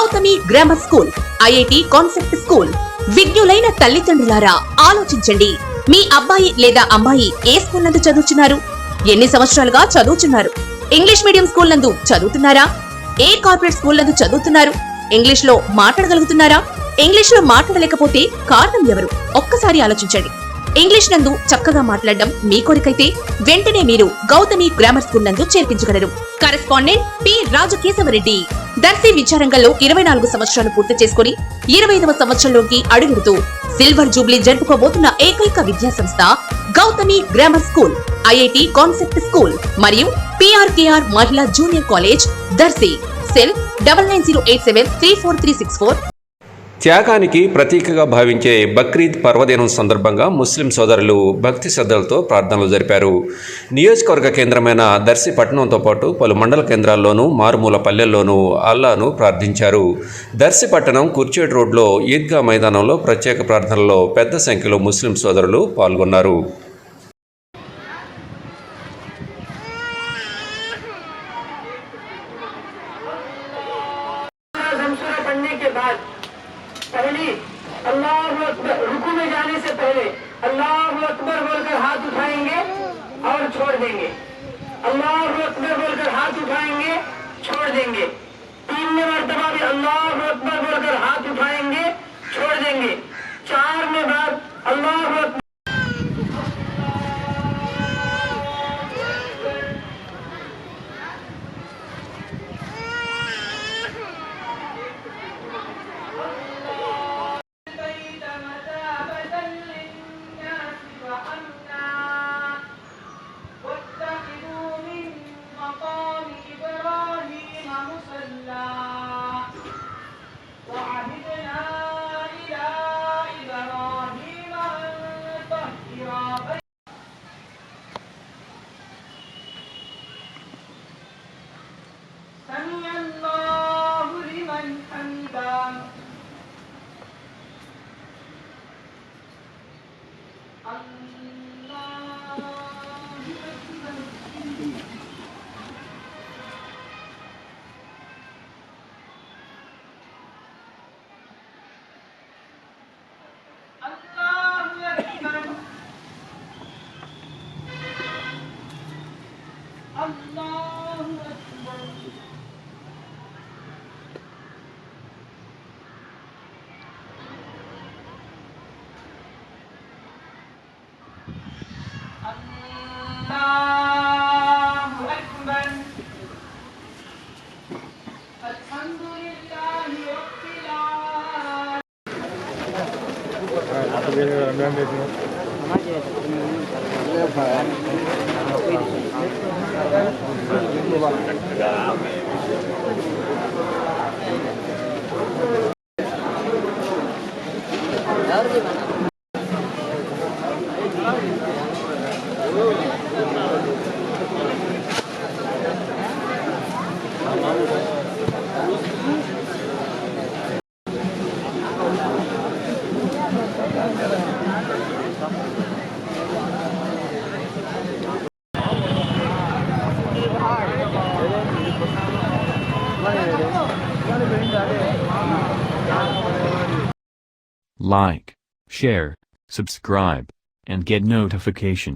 Gautami grammar school, IIT concept school. విజ్ఞులైన తల్లిదండ్రులారా ఆలోచించండి. మీ అబ్బాయి లేదా అమ్మాయి ఏ స్కూల్ నందు చదువుతున్నారు? ఎన్ని సంవత్సరాలుగా చదువుతున్నారు? ఇంగ్లీష్ మీడియం స్కూల్ నందు చదువుతున్నారా? ఏ కార్పొరేట్ స్కూల్ నందు చదువుతున్నారు? ఇంగ్లీష్ లో మాట్లాడగలుగుతున్నారా? ఇంగ్లీష్ లో మాట్లాడలేకపోతే కారణం ఎవరు? ఒక్కసారి ఆలోచించండి. ఇంగ్లీష్ నందు చక్కగా మాట్లాడడం మీ కోరికైతే వెంటనే మీరు గౌతమి గ్రామర్ స్కూల్ నందు చేర్పించగలరు. Correspondent P Raja Keshava Reddy. దర్శి విద్యారంగంలో 24 సంవత్సరాలు పూర్తి చేసుకుని 25వ సంవత్సరంలోకి అడుగుడుతూ సిల్వర్ జూబ్లీ జరుపుకోబోతున్న ఏకైక విద్యా సంస్థ Gautami grammar school, IIT concept school మరియు PRKR మహిళా జూనియర్ కాలేజ్, దర్శి. సెల్ 9908734364. త్యాగానికి ప్రతీకగా భావించే బక్రీద్ పర్వదినం సందర్భంగా ముస్లిం సోదరులు భక్తి శ్రద్ధలతో ప్రార్థనలు జరిపారు. నియోజకవర్గ కేంద్రమైన దర్శి పట్టణంతో పాటు పలు మండల కేంద్రాల్లోనూ మారుమూల పల్లెల్లోనూ అల్లాను ప్రార్థించారు. దర్శి పట్టణం కుర్చేడ్ రోడ్లో ఈద్గా మైదానంలో ప్రత్యేక ప్రార్థనల్లో పెద్ద సంఖ్యలో ముస్లిం సోదరులు పాల్గొన్నారు. पहली अल्लाहु अकबर, रुकू में जाने से पहले अल्लाहु अकबर बोलकर हाथ उठाएंगे और छोड़ देंगे। अल्लाहु अकबर बोलकर हाथ उठाएंगे, छोड़ देंगे। 3 मरतबा भी अल्लाहु अकबर बोलकर हाथ उठाएंगे, छोड़ देंगे। 4 बार अल्लाहु Akbar. Like, share, subscribe, and get notification.